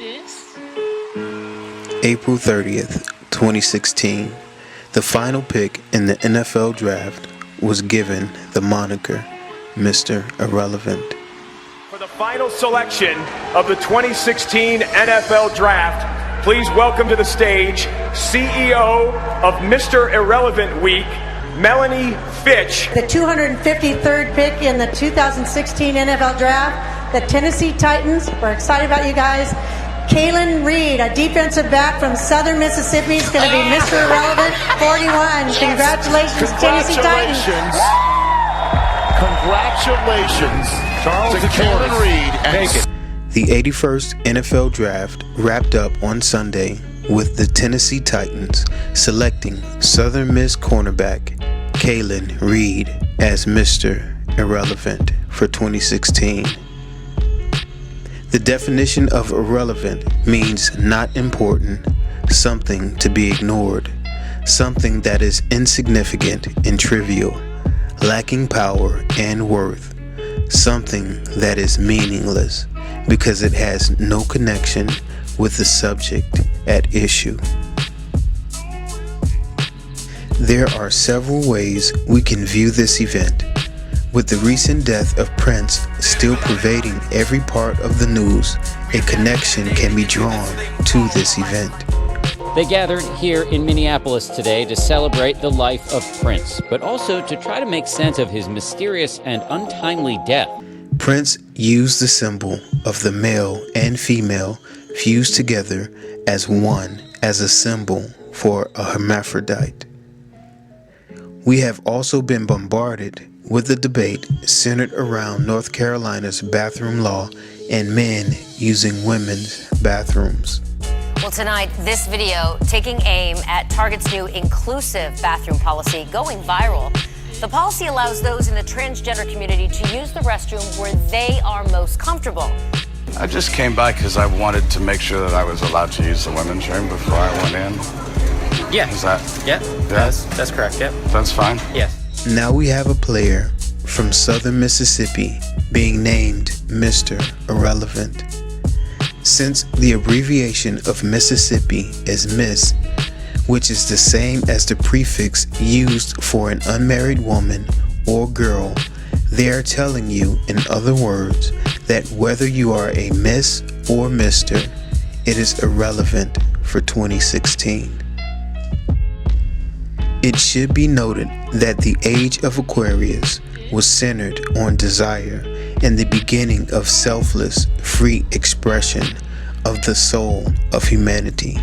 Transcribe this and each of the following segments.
this. April 30th, 2016, the final pick in the NFL draft was given the moniker Mr. Irrelevant. For the final selection of the 2016 NFL Draft, please welcome to the stage CEO of Mr. Irrelevant Week, Melanie Fitch. The 253rd pick in the 2016 NFL Draft, the Tennessee Titans. We're excited about you guys. Kalen Reed, a defensive back from Southern Mississippi, is going to be Mr. Irrelevant 41. Congratulations, Tennessee Titans. Congratulations, Charles to Kalen Reed. The 81st NFL Draft wrapped up on Sunday with the Tennessee Titans selecting Southern Miss cornerback Kalen Reed as Mr. Irrelevant for 2016. The definition of irrelevant means not important, something to be ignored, something that is insignificant and trivial, lacking power and worth, something that is meaningless because it has no connection with the subject at issue. There are several ways we can view this event. With the recent death of Prince still pervading every part of the news, a connection can be drawn to this event. They gathered here in Minneapolis today to celebrate the life of Prince, but also to try to make sense of his mysterious and untimely death. Prince used the symbol of the male and female fused together as one as a symbol for a hermaphrodite. We have also been bombarded with the debate centered around North Carolina's bathroom law and men using women's bathrooms. Well, tonight, this video taking aim at Target's new inclusive bathroom policy going viral. The policy allows those in the transgender community to use the restroom where they are most comfortable. I just came by because I wanted to make sure that I was allowed to use the women's room before I went in. Yeah. Is that? Yeah. That's correct. Yep. That's fine. Yes. Now we have a player from Southern Mississippi being named Mr. Irrelevant. Since the abbreviation of Mississippi is Miss, which is the same as the prefix used for an unmarried woman or girl, they are telling you, in other words, that whether you are a Miss or Mr., it is irrelevant for 2016. It should be noted that the age of Aquarius was centered on desire and the beginning of selfless, free expression of the soul of humanity.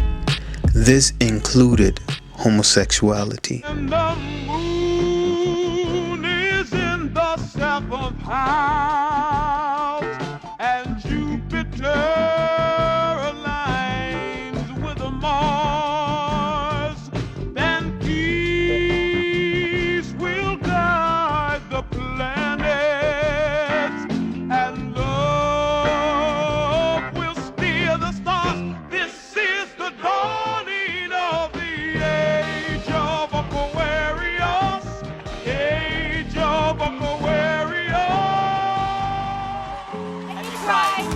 This included homosexuality. And the moon is in the 7th house, and Jupiter aligns with Mars. Then peace will guide the planets, and love will steer the stars. This is the dawning of the age of Aquarius, age of Aquarius.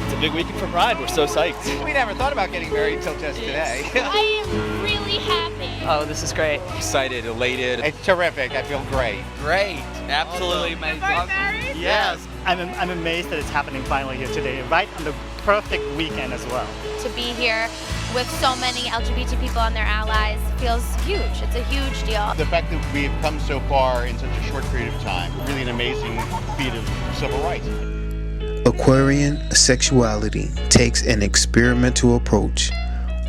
It's a big weekend for Pride. We're so psyched. We never thought about getting married until just today. I am really happy. Oh, this is great. Excited, elated. It's terrific. I feel great. Great. Absolutely amazing. Married? Yes. I'm amazed that it's happening finally here today, right on the perfect weekend as well. To be here with so many LGBT people and their allies feels huge. It's a huge deal. The fact that we've come so far in such a short period of time, really an amazing feat of civil rights. Aquarian sexuality takes an experimental approach.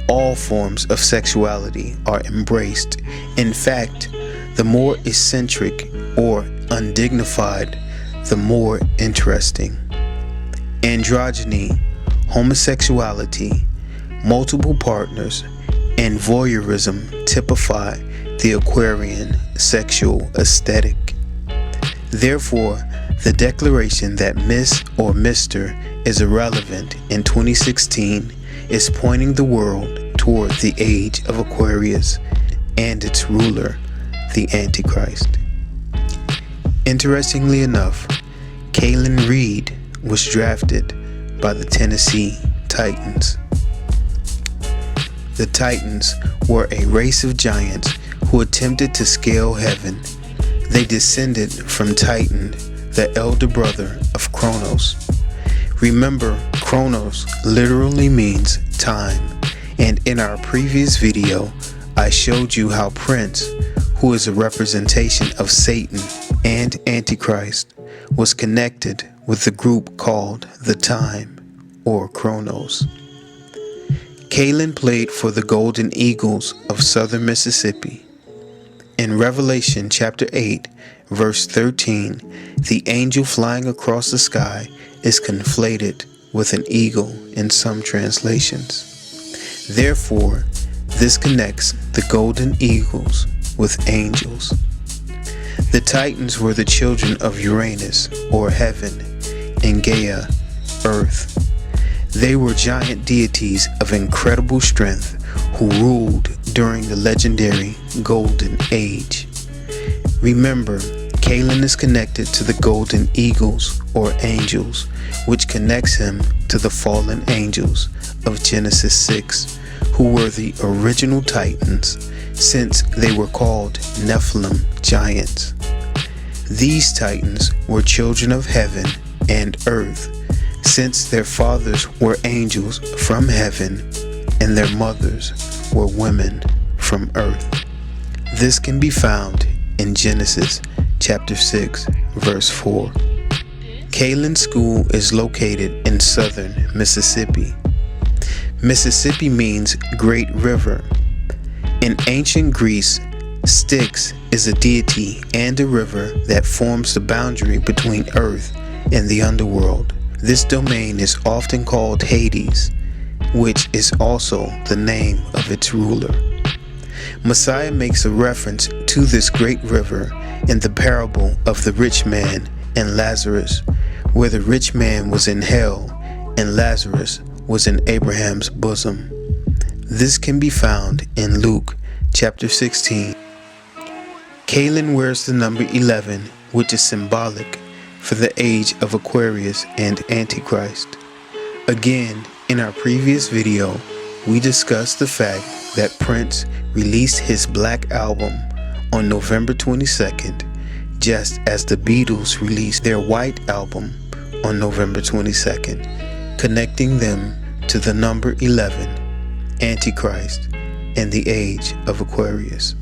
All forms of sexuality are embraced. In fact, the more eccentric or undignified, the more interesting. Androgyny, homosexuality, multiple partners, and voyeurism typify the Aquarian sexual aesthetic. Therefore, the declaration that Miss or Mr. is irrelevant in 2016 is pointing the world toward the age of Aquarius and its ruler, the Antichrist. Interestingly enough, Kalen Reed was drafted by the Tennessee Titans. The Titans were a race of giants who attempted to scale heaven. They descended from Titan, the elder brother of Kronos. Remember, Kronos literally means time, and in our previous video, I showed you how Prince, who is a representation of Satan and Antichrist, was connected with the group called the Time, or Kronos. Kaylin played for the Golden Eagles of Southern Mississippi. In Revelation chapter 8, verse 13, the angel flying across the sky is conflated with an eagle in some translations. Therefore, this connects the Golden Eagles with angels. The Titans were the children of Uranus, or heaven, and Gaia, earth. They were giant deities of incredible strength who ruled during the legendary Golden Age. Remember, Kaylin is connected to the Golden Eagles, or angels, which connects him to the fallen angels of Genesis 6, who were the original Titans, since they were called Nephilim giants. These Titans were children of heaven and earth, since their fathers were angels from heaven and their mothers were women from earth. This can be found in Genesis chapter 6, verse 4. Kaylin School is located in southern Mississippi. Mississippi means great river. In ancient Greece, Styx is a deity and a river that forms the boundary between earth and the underworld. This domain is often called Hades, which is also the name of its ruler. Messiah makes a reference to this great river in the parable of the rich man and Lazarus, where the rich man was in hell and Lazarus was in Abraham's bosom. This can be found in Luke chapter 16. Kaylin wears the number 11, which is symbolic for the age of Aquarius and Antichrist. Again, in our previous video, we discussed the fact that Prince released his Black Album on November 22nd, just as the Beatles released their White Album on November 22nd, connecting them to the number 11, Antichrist, and the age of Aquarius.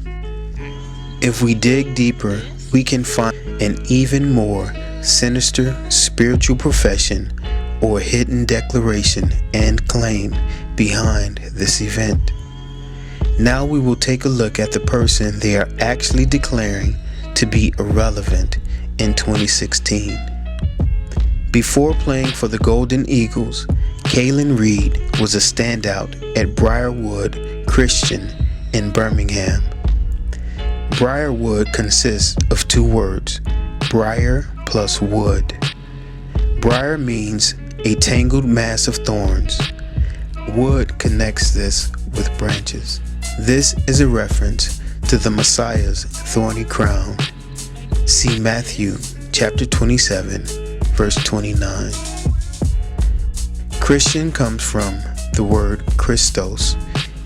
If we dig deeper, we can find an even more sinister spiritual profession or hidden declaration and claim behind this event. Now we will take a look at the person they are actually declaring to be irrelevant in 2016. Before playing for the Golden Eagles, Kaylin Reed was a standout at Briarwood Christian in Birmingham. Briarwood consists of two words, briar plus wood. Briar means a tangled mass of thorns. Wood connects this with branches. This is a reference to the Messiah's thorny crown. See Matthew chapter 27, verse 29. Christian comes from the word Christos,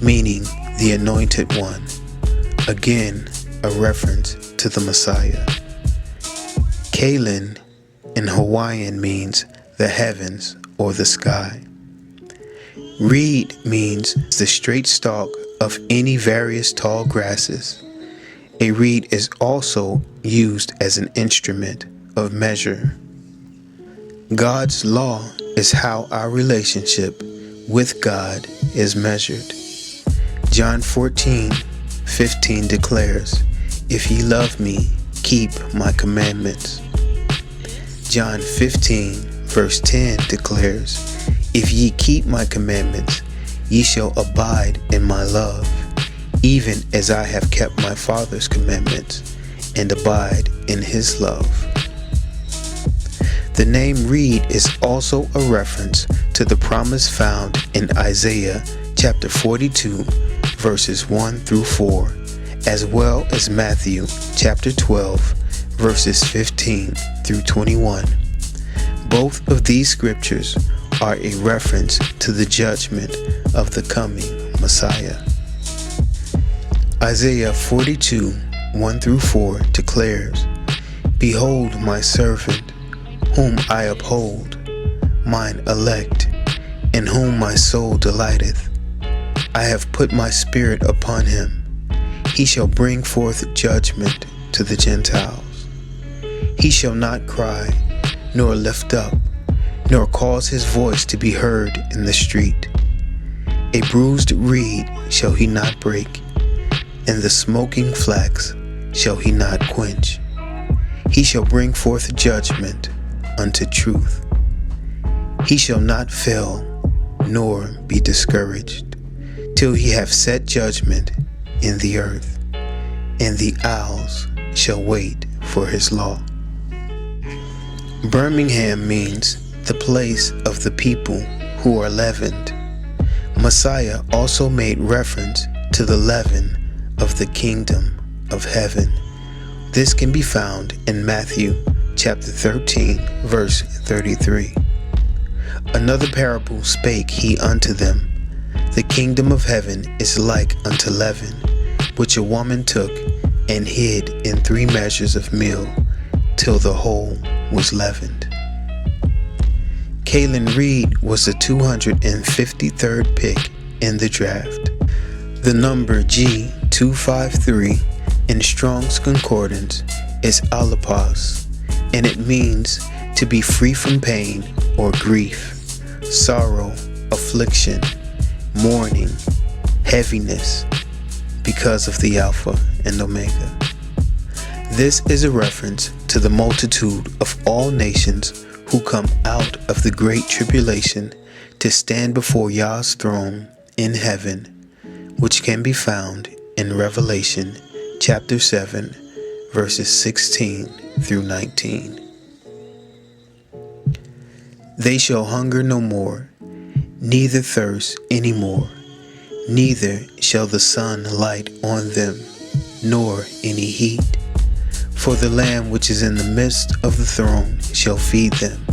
meaning the anointed one. Again, a reference to the Messiah. Kaylin in Hawaiian means the heavens or the sky. Reed means the straight stalk of any various tall grasses. A reed is also used as an instrument of measure. God's law is how our relationship with God is measured. John 14:15 declares, "If ye love me, keep my commandments." John 15 verse 10 declares, "If ye keep my commandments, ye shall abide in my love, even as I have kept my Father's commandments, and abide in his love." The name Reed is also a reference to the promise found in Isaiah chapter 42 verses 1 through 4, as well as Matthew chapter 12 verses 15 through 21. Both of these scriptures are a reference to the judgment of the coming Messiah. Isaiah 42, 1-4 declares, "Behold my servant, whom I uphold, mine elect, in whom my soul delighteth. I have put my spirit upon him. He shall bring forth judgment to the Gentiles. He shall not cry, nor lift up, nor cause his voice to be heard in the street. A bruised reed shall he not break, and the smoking flax shall he not quench. He shall bring forth judgment unto truth. He shall not fail, nor be discouraged, till he have set judgment in the earth, and the isles shall wait for his law." Birmingham means the place of the people who are leavened. Messiah also made reference to the leaven of the kingdom of heaven. This can be found in Matthew chapter 13, verse 33. Another parable spake he unto them, "The kingdom of heaven is like unto leaven, which a woman took and hid in 3 measures of meal, till the whole was leavened." Kalen Reed was the 253rd pick in the draft. The number G253 in Strong's Concordance is alipos, and it means to be free from pain or grief, sorrow, affliction, mourning, heaviness, because of the Alpha and Omega. This is a reference to the multitude of all nations who come out of the great tribulation to stand before Yah's throne in heaven, which can be found in Revelation chapter 7, verses 16 through 19. They shall hunger no more, neither thirst any more, neither shall the sun light on them, nor any heat. For the Lamb which is in the midst of the throne shall feed them,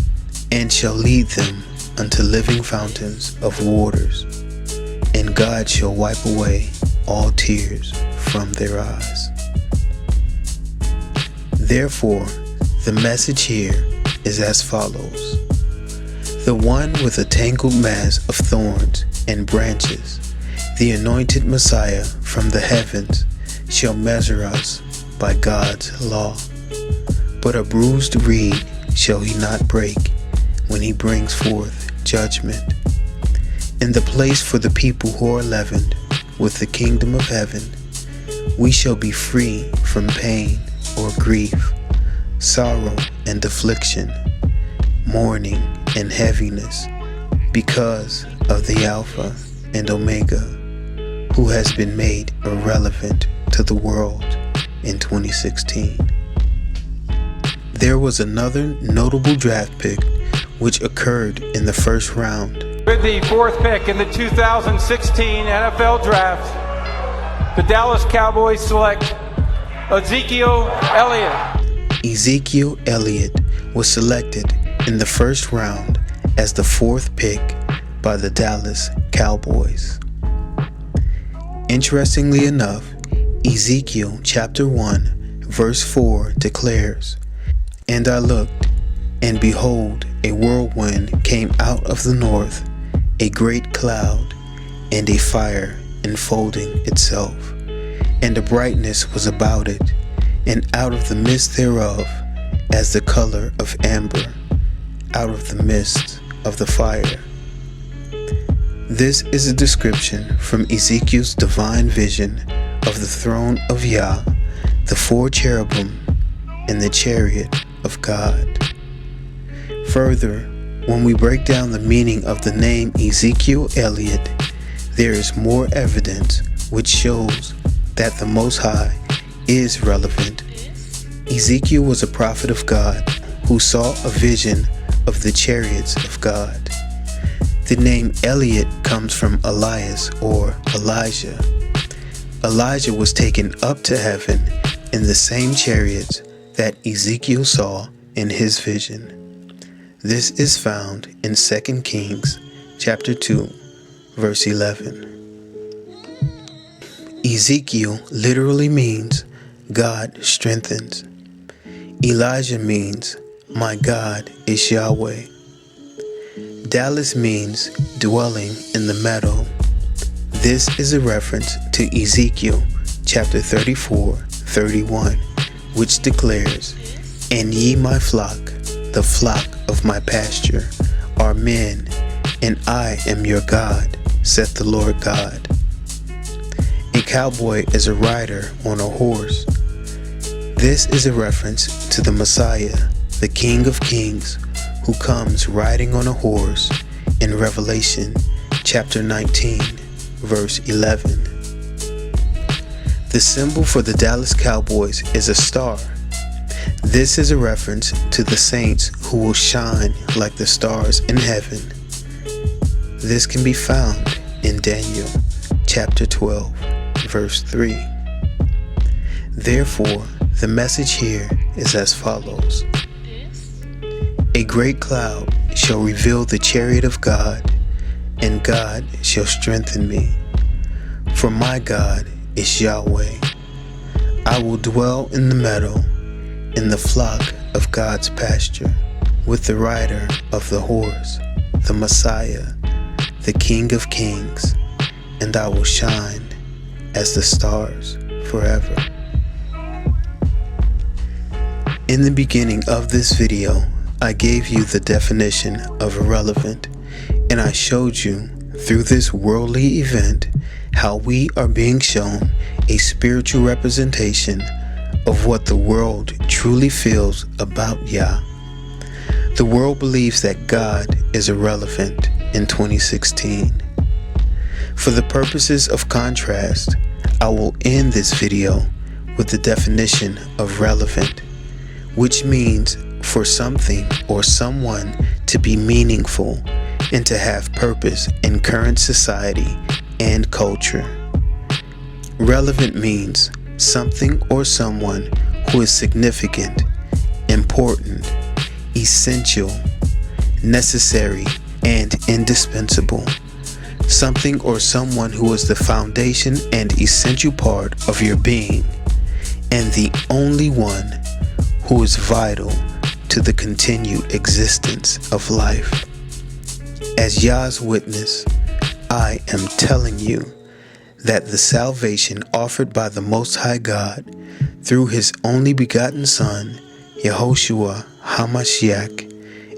and shall lead them unto living fountains of waters, and God shall wipe away all tears from their eyes. Therefore, the message here is as follows. The one with a tangled mass of thorns and branches, the anointed Messiah from the heavens, shall measure us by God's law. But a bruised reed shall he not break when he brings forth judgment. In the place for the people who are leavened with the kingdom of heaven, we shall be free from pain or grief, sorrow and affliction, mourning and heaviness, because of the Alpha and Omega, who has been made irrelevant to the world in 2016. There was another notable draft pick which occurred in the first round. With the 4th pick in the 2016 NFL Draft, the Dallas Cowboys select Ezekiel Elliott. Ezekiel Elliott was selected in the first round as the 4th pick by the Dallas Cowboys. Interestingly enough, Ezekiel chapter 1 verse 4 declares, "And I looked, and behold, a whirlwind came out of the north, a great cloud, and a fire enfolding itself, and a brightness was about it, and out of the midst thereof, as the color of amber, out of the midst of the fire." This is a description from Ezekiel's divine vision of the throne of Yah, the 4 cherubim, and the chariot of God. Further, when we break down the meaning of the name Ezekiel Elliott, there is more evidence which shows that the Most High is relevant. Ezekiel was a prophet of God who saw a vision of the chariots of God. The name Elliott comes from Elias or Elijah. Elijah was taken up to heaven in the same chariots that Ezekiel saw in his vision. This is found in 2 Kings chapter 2, verse 11. Ezekiel literally means God strengthens. Elijah means my God is Yahweh. Dallas means dwelling in the meadow. This is a reference to Ezekiel chapter 34:31, which declares, "And ye my flock, the flock of my pasture, are men, and I am your God, saith the Lord God." A cowboy is a rider on a horse. This is a reference to the Messiah, the King of Kings, who comes riding on a horse in Revelation chapter 19, verse 11. The symbol for the Dallas Cowboys is a star. This is a reference to the saints who will shine like the stars in heaven. This can be found in Daniel chapter 12, verse 3. Therefore, the message here is as follows. A great cloud shall reveal the chariot of God, and God shall strengthen me. For my God is Yahweh. I will dwell in the meadow, in the flock of God's pasture, with the rider of the horse, the Messiah, the King of Kings, and I will shine as the stars forever. In the beginning of this video, I gave you the definition of irrelevant, and I showed you through this worldly event how we are being shown a spiritual representation of what the world truly feels about Yah. The world believes that God is irrelevant in 2016. For the purposes of contrast, I will end this video with the definition of relevant, which means for something or someone to be meaningful and to have purpose in current society and culture. Relevant means something or someone who is significant, important, essential, necessary, and indispensable. Something or someone who is the foundation and essential part of your being, and the only one who is vital to the continued existence of life. As Yah's witness, I am telling you that the salvation offered by the Most High God through His only begotten Son, Yahushua HaMashiach,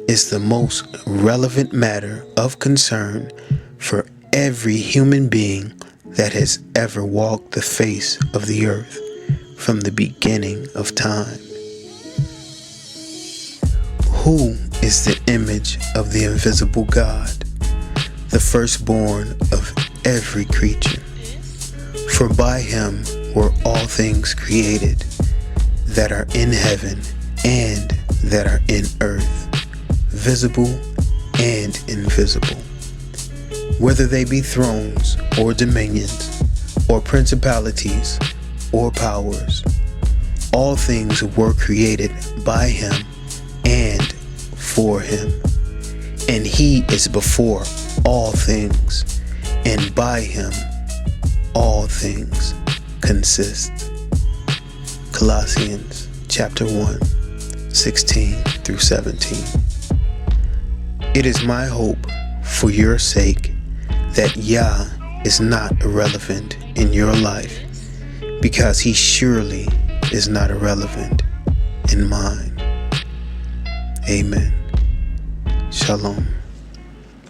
is the most relevant matter of concern for every human being that has ever walked the face of the earth from the beginning of time. Who is the image of the invisible God, the firstborn of every creature? For by Him were all things created, that are in heaven and that are in earth, visible and invisible. Whether they be thrones or dominions, or principalities or powers, all things were created by Him and for Him. And He is before all things, and by Him all things consist. Colossians chapter 1, 16 through 17. It is my hope for your sake that Yah is not irrelevant in your life, because He surely is not irrelevant in mine. Amen. Shalom.